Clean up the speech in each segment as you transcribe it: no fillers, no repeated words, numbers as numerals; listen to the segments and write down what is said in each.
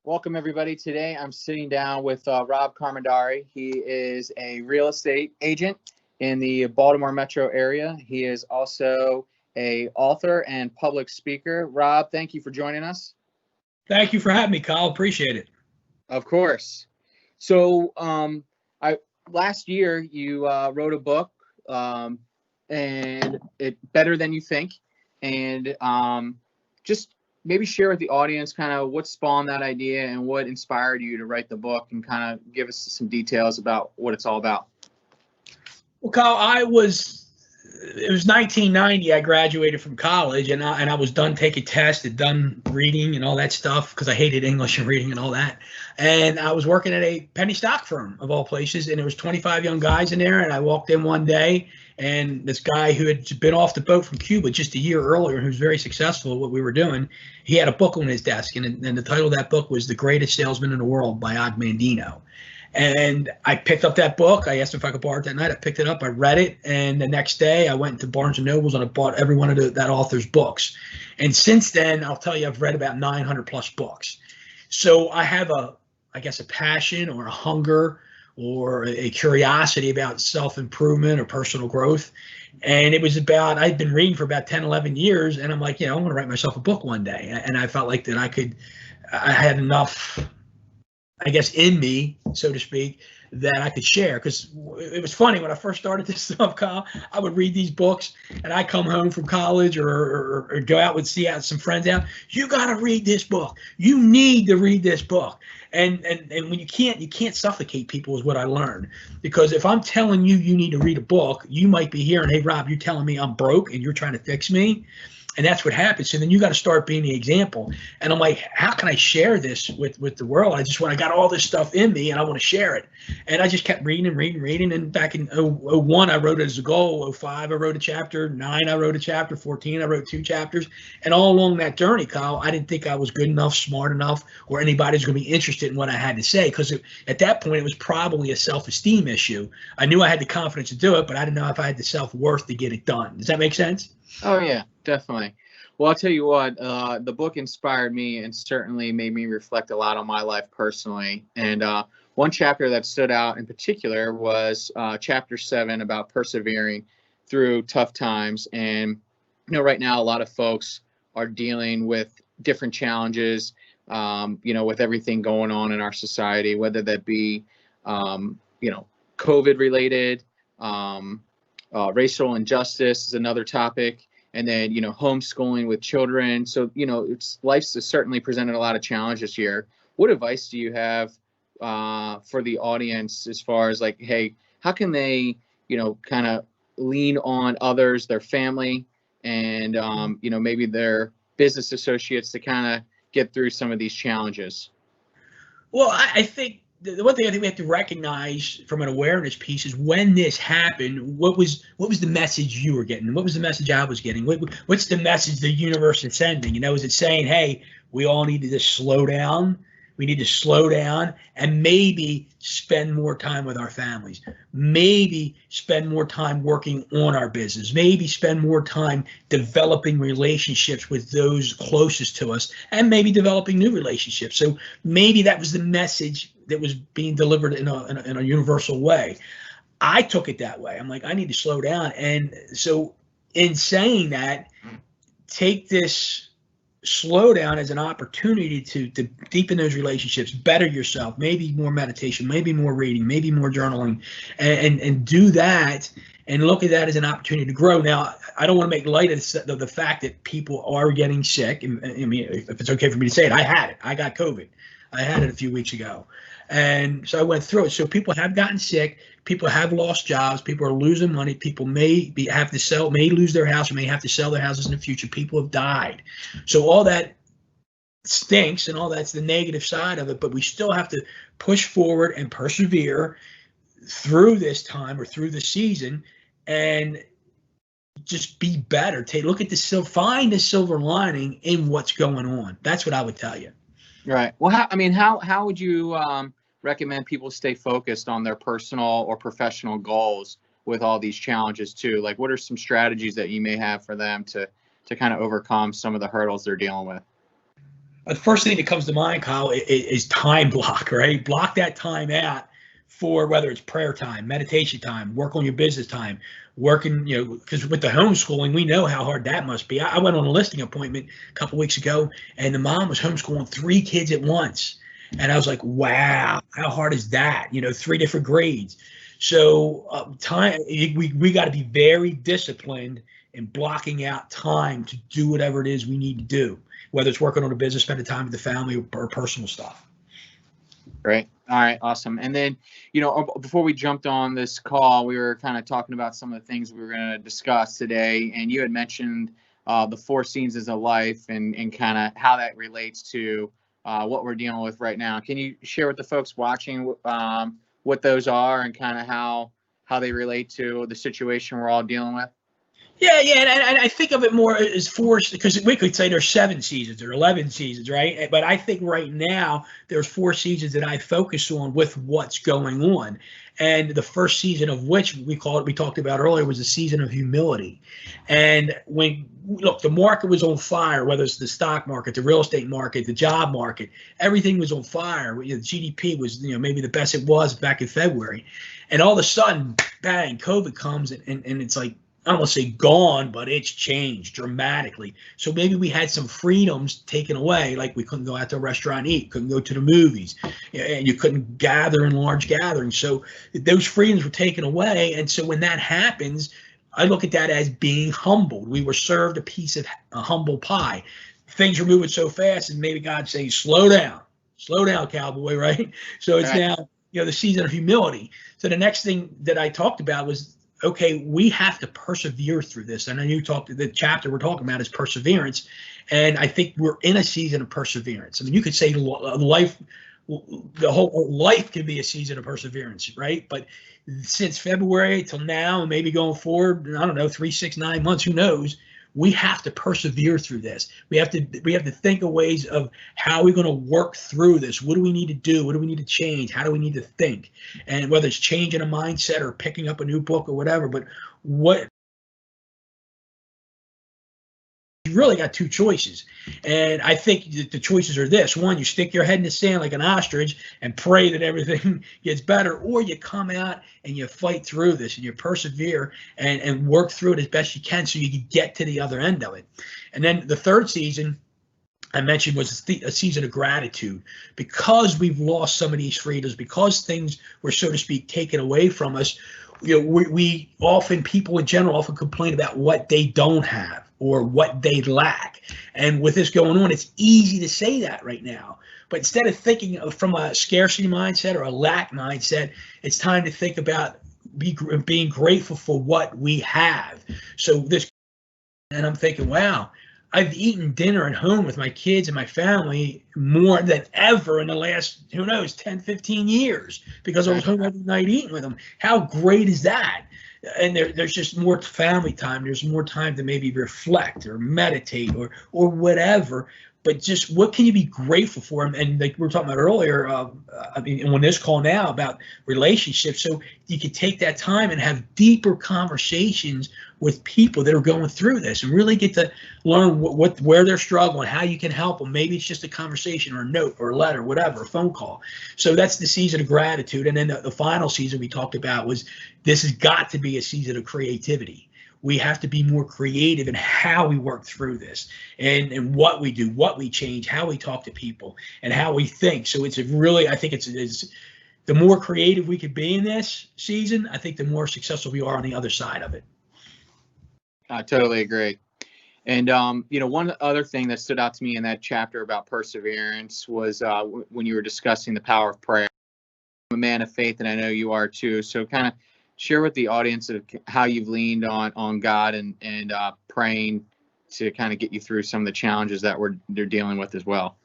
Welcome, everybody. Today, I'm sitting down with Rob Commodari. He is a real estate agent in the Baltimore metro area. He is also a author and public speaker. Rob, thank you for joining us. Thank you for having me, Kyle. Appreciate it. Of course. So, last year you wrote a book, and it Better Than You Think, and just maybe share with the audience kind of what spawned that idea and what inspired you to write the book, and kind of give us some details about what it's all about. Well, Kyle, it was 1990. I graduated from college, and I was done taking tests, and done reading and all that stuff because I hated English and reading and all that. And I was working at a penny stock firm of all places, and there was 25 young guys in there. And I walked in one day, and this guy who had been off the boat from Cuba just a year earlier, who was very successful at what we were doing, he had a book on his desk, and the title of that book was The Greatest Salesman in the World by Og Mandino. And I picked up that book. I asked him if I could borrow it that night. I picked it up. I read it. And the next day I went to Barnes & Nobles and I bought every one of that author's books. And since then, I'll tell you, I've read about 900 plus books. So I have a passion or a hunger or a curiosity about self-improvement or personal growth. And it was I'd been reading for about 10, 11 years. And I'm like, I want to write myself a book one day. And I felt like that I had enough, in me, so to speak, that I could share. Because it was funny, when I first started this stuff, Kyle, I would read these books, and I come home from college or go out and see out some friends out. You got to read this book. You need to read this book. And when you can't suffocate people, is what I learned. Because if I'm telling you need to read a book, you might be hearing, hey, Rob, you're telling me I'm broke and you're trying to fix me. And that's what happens. So then you got to start being the example. And I'm like, how can I share this with the world? I got all this stuff in me and I want to share it. And I just kept reading. And back in 01, I wrote it as a goal. 05, I wrote a chapter. 09, I wrote a chapter. 14, I wrote 2 chapters. And all along that journey, Kyle, I didn't think I was good enough, smart enough, or anybody's going to be interested in what I had to say. Because at that point, it was probably a self-esteem issue. I knew I had the confidence to do it, but I didn't know if I had the self-worth to get it done. Does that make sense? Oh, yeah, definitely. Well, I'll tell you what, the book inspired me and certainly made me reflect a lot on my life personally. And one chapter that stood out in particular was chapter 7 about persevering through tough times. And, right now, a lot of folks are dealing with different challenges, with everything going on in our society, whether that be, COVID related, racial injustice is another topic. And then, homeschooling with children. So, life's certainly presented a lot of challenges here. What advice do you have for the audience as far as like, hey, how can they, kind of lean on others, their family, and, maybe their business associates to kind of get through some of these challenges? Well, I think the one thing I think we have to recognize from an awareness piece is when this happened, what was the message you were getting? What was the message I was getting? What's the message the universe is sending? Is it saying, hey, we all need to just slow down? We need to slow down and maybe spend more time with our families. Maybe spend more time working on our business. Maybe spend more time developing relationships with those closest to us, and maybe developing new relationships. So maybe that was the message that was being delivered in a universal way. I took it that way. I'm like, I need to slow down. And so in saying that, take this slowdown as an opportunity to deepen those relationships, better yourself, maybe more meditation, maybe more reading, maybe more journaling, and do that and look at that as an opportunity to grow. Now, I don't want to make light of the fact that people are getting sick. I mean, if it's okay for me to say it, I had it. I got COVID. I had it a few weeks ago. And so I went through it. So people have gotten sick. People have lost jobs. People are losing money. People may lose their house, or may have to sell their houses in the future. People have died. So all that stinks, and all that's the negative side of it. But we still have to push forward and persevere through this time or through the season, and just be better. Look at find the silver lining in what's going on. That's what I would tell you. Right. Well, how would you recommend people stay focused on their personal or professional goals with all these challenges too? Like, what are some strategies that you may have for them to kind of overcome some of the hurdles they're dealing with? The first thing that comes to mind, Kyle, is time block, right? Block that time out for whether it's prayer time, meditation time, work on your business time, working, because with the homeschooling, we know how hard that must be. I went on a listing appointment a couple weeks ago, and the mom was homeschooling 3 kids at once. And I was like, wow, how hard is that? 3 different grades. So time, we got to be very disciplined in blocking out time to do whatever it is we need to do, whether it's working on a business, spending time with the family, or personal stuff. Great. All right. Awesome. And then, before we jumped on this call, we were kind of talking about some of the things we were going to discuss today. And you had mentioned the 4 seasons of life and kind of how that relates to what we're dealing with right now. Can you share with the folks watching what those are and kind of how they relate to the situation we're all dealing with? Yeah, and I think of it more as 4, because we could say there's 7 seasons or 11 seasons, right? But I think right now there's 4 seasons that I focus on with what's going on. And the first season of which we talked about earlier, was the season of humility. And the market was on fire, whether it's the stock market, the real estate market, the job market, everything was on fire. The GDP was, maybe the best it was back in February. And all of a sudden, bang, COVID comes and it's like, I don't want to say gone, but it's changed dramatically. So maybe we had some freedoms taken away, like we couldn't go out to a restaurant and eat, couldn't go to the movies, and you couldn't gather in large gatherings. So those freedoms were taken away. And so when that happens, I look at that as being humbled. We were served a piece of humble pie. Things are moving so fast, and maybe God's saying, slow down, cowboy, right? So it's now, the season of humility. So the next thing that I talked about was, okay, we have to persevere through this. And I know the chapter we're talking about is perseverance. And I think we're in a season of perseverance. I mean, you could say life, the whole life can be a season of perseverance, right? But since February till now, and maybe going forward, I don't know, 3, 6, 9 months, who knows? We have to persevere through this. We have to think of ways of how we're going to work through this. What do we need to do? What do we need to change? How do we need to think? And whether it's changing a mindset or picking up a new book or whatever, but you really got 2 choices. And I think the choices are this. 1, you stick your head in the sand like an ostrich and pray that everything gets better, or you come out and you fight through this and you persevere and work through it as best you can so you can get to the other end of it. And then the 3rd season I mentioned was a season of gratitude, because we've lost some of these freedoms, because things were, so to speak, taken away from us. We often, people in general often complain about what they don't have or what they lack. And with this going on, it's easy to say that right now. But instead of thinking from a scarcity mindset or a lack mindset, it's time to think about being grateful for what we have. And I'm thinking, wow, I've eaten dinner at home with my kids and my family more than ever in the last, 10, 15 years, because I was home every night eating with them. How great is that? And there's just more family time. There's more time to maybe reflect or meditate or whatever. But just what can you be grateful for? And like we were talking about earlier, on this call now about relationships, so you can take that time and have deeper conversations with people that are going through this and really get to learn where they're struggling, how you can help them. Maybe it's just a conversation or a note or a letter, whatever, a phone call. So that's the season of gratitude. And then the final season we talked about was, this has got to be a season of creativity. We have to be more creative in how we work through this and what we do, what we change, how we talk to people, and how we think. So it's I think it's the more creative we could be in this season, I think the more successful we are on the other side of it. I totally agree. And, one other thing that stood out to me in that chapter about perseverance was when you were discussing the power of prayer. I'm a man of faith, and I know you are too. So kind of share with the audience of how you've leaned on God and praying to kind of get you through some of the challenges that they're dealing with as well.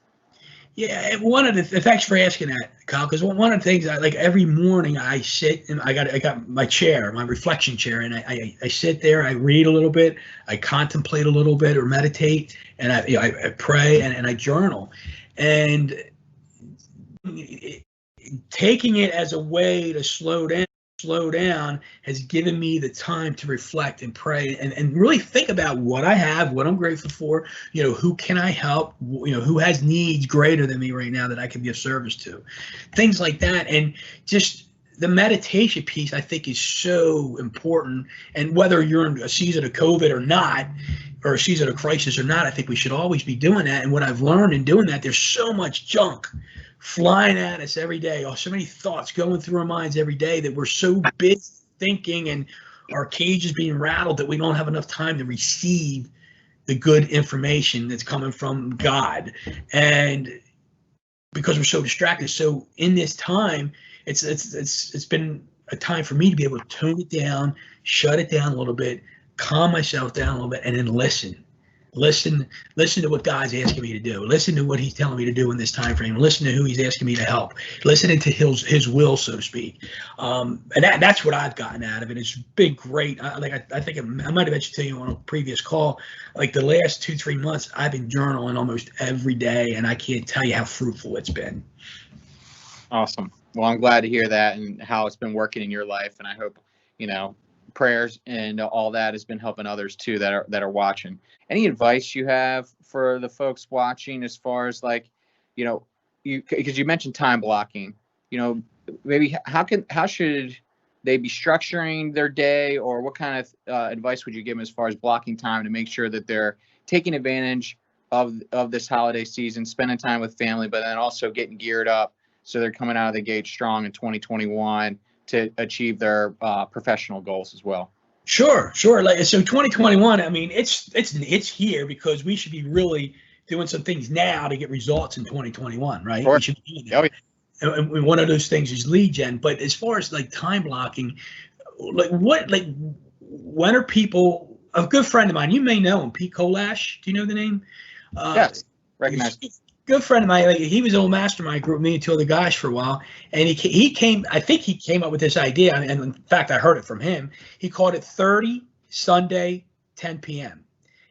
Yeah, thanks for asking that, Kyle, because one of the things like every morning I sit and I got my chair, my reflection chair, and I sit there, I read a little bit, I contemplate a little bit or meditate, and I pray and I journal, and taking it as a way to slow down slow down has given me the time to reflect and pray and really think about what I have, what I'm grateful for, who can I help, who has needs greater than me right now that I can be of service to, things like that. And just the meditation piece, I think, is so important. And whether you're in a season of COVID or not, or a season of crisis or not, I think we should always be doing that. And what I've learned in doing that, there's so much junk flying at us every day. Oh, so many thoughts going through our minds every day that we're so busy thinking and our cage is being rattled that we don't have enough time to receive the good information that's coming from God. And because we're so distracted. So in this time, it's been a time for me to be able to tone it down, shut it down a little bit, calm myself down a little bit, and then listen to what God's asking me to do. Listen to what he's telling me to do in this time frame. Listen to who he's asking me to help. Listening to his will, so to speak. And that's what I've gotten out of it. It's been great. I think I might have mentioned to you on a previous call, like the last 2-3 months, I've been journaling almost every day, and I can't tell you how fruitful it's been. Awesome. Well, I'm glad to hear that and how it's been working in your life. And I hope, prayers and all that has been helping others too that are watching. Any advice you have for the folks watching as far as because you mentioned time blocking, maybe how should they be structuring their day, or what kind of advice would you give them as far as blocking time to make sure that they're taking advantage of this holiday season, spending time with family, but then also getting geared up so they're coming out of the gate strong in 2021 to achieve their professional goals as well? Sure. Like, so 2021, I mean, it's here because we should be really doing some things now to get results in 2021, right? Sure. We should be doing that. And one of those things is lead gen. But as far as like time blocking, when are people? A good friend of mine, you may know him, Pete Kolash. Do you know the name? Yes, recognize. Good friend of mine. He was in a mastermind group, me and two other guys for a while, and he came. I think he came up with this idea, and in fact, I heard it from him. He called it 30 Sunday 10 p.m.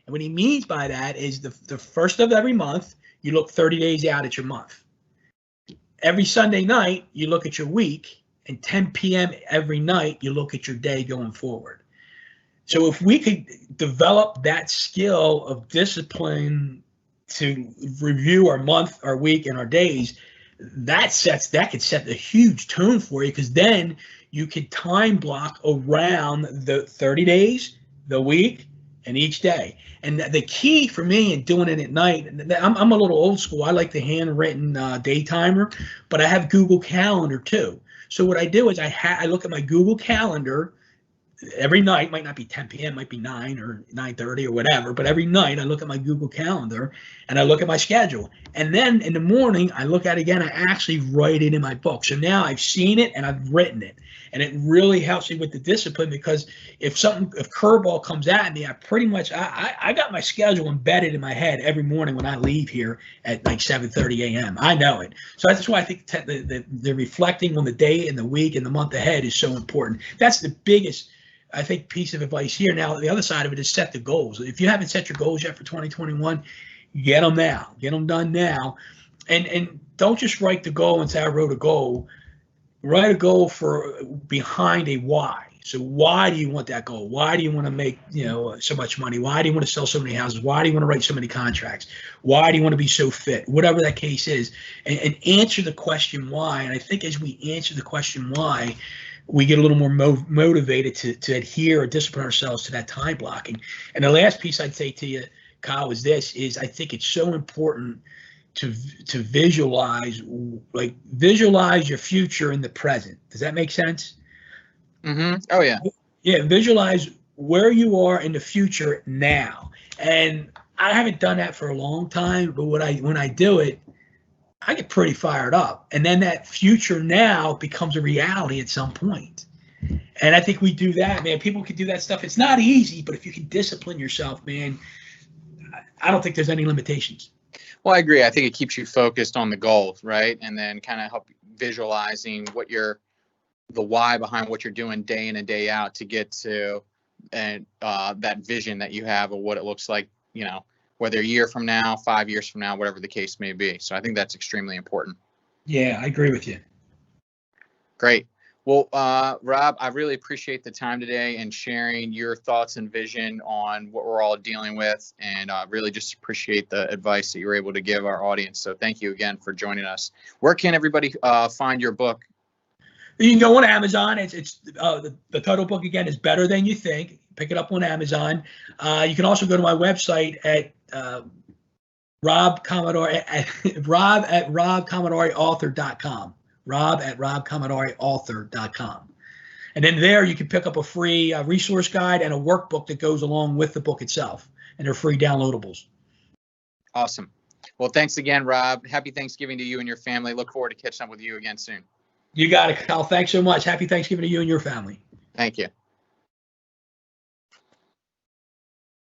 And what he means by that is the first of every month, you look 30 days out at your month. Every Sunday night, you look at your week, and 10 p.m. every night, you look at your day going forward. So if we could develop that skill of discipline to review our month, our week, and our days, that could set a huge tone for you, because then you can time block around the 30 days, the week, and each day. And the key for me in doing it at night, I'm a little old school. I like the handwritten day timer, but I have Google Calendar too. So what I do is I look at my Google Calendar every night. Might not be 10 p.m., might be 9 or 9:30 or whatever, but every night I look at my Google Calendar and I look at my schedule. And then in the morning I look at it again. I actually write it in my book. So now I've seen it and I've written it, and it really helps me with the discipline, because if curveball comes at me, I got my schedule embedded in my head every morning when I leave here at like 7:30 a.m. I know it. So that's why I think the reflecting on the day and the week and the month ahead is so important. That's the biggest, I think, piece of advice here. Now, the other side of it is set the goals. If you haven't set your goals yet for 2021, get them now. Get them done now. And don't just write the goal and say, I wrote a goal. Write a goal for behind a why. So why do you want that goal? Why do you want to make so much money? Why do you want to sell so many houses? Why do you want to write so many contracts? Why do you want to be so fit? Whatever that case is, and answer the question why. And I think as we answer the question why, we get a little more motivated to adhere or discipline ourselves to that time blocking. And the last piece I'd say to you, Kyle, is I think it's so important to visualize your future in the present. Does that make sense? Mm-hmm. Oh yeah. Yeah. Visualize where you are in the future now. And I haven't done that for a long time, but when I do it, I get pretty fired up. And then that future now becomes a reality at some point. And I think we do that, man. People can do that stuff. It's not easy, but if you can discipline yourself, man, I don't think there's any limitations. Well, I agree. I think it keeps you focused on the goals, right? And then kind of help visualizing the why behind what you're doing day in and day out to get to that vision that you have of what it looks like, whether a year from now, 5 years from now, whatever the case may be. So I think that's extremely important. Yeah, I agree with you. Great. Well, Rob, I really appreciate the time today and sharing your thoughts and vision on what we're all dealing with, and really just appreciate the advice that you were able to give our audience. So thank you again for joining us. Where can everybody find your book? You can go on Amazon. It's the title book again is Better Than You Think. Pick it up on Amazon. You can also go to my website at Rob Commodari Rob at RobCommodariAuthor.com. Rob at RobCommodariAuthor.com. And then there you can pick up a free resource guide and a workbook that goes along with the book itself. And they're free downloadables. Awesome. Well, thanks again, Rob. Happy Thanksgiving to you and your family. Look forward to catching up with you again soon. You got it, Kyle. Thanks so much. Happy Thanksgiving to you and your family. Thank you.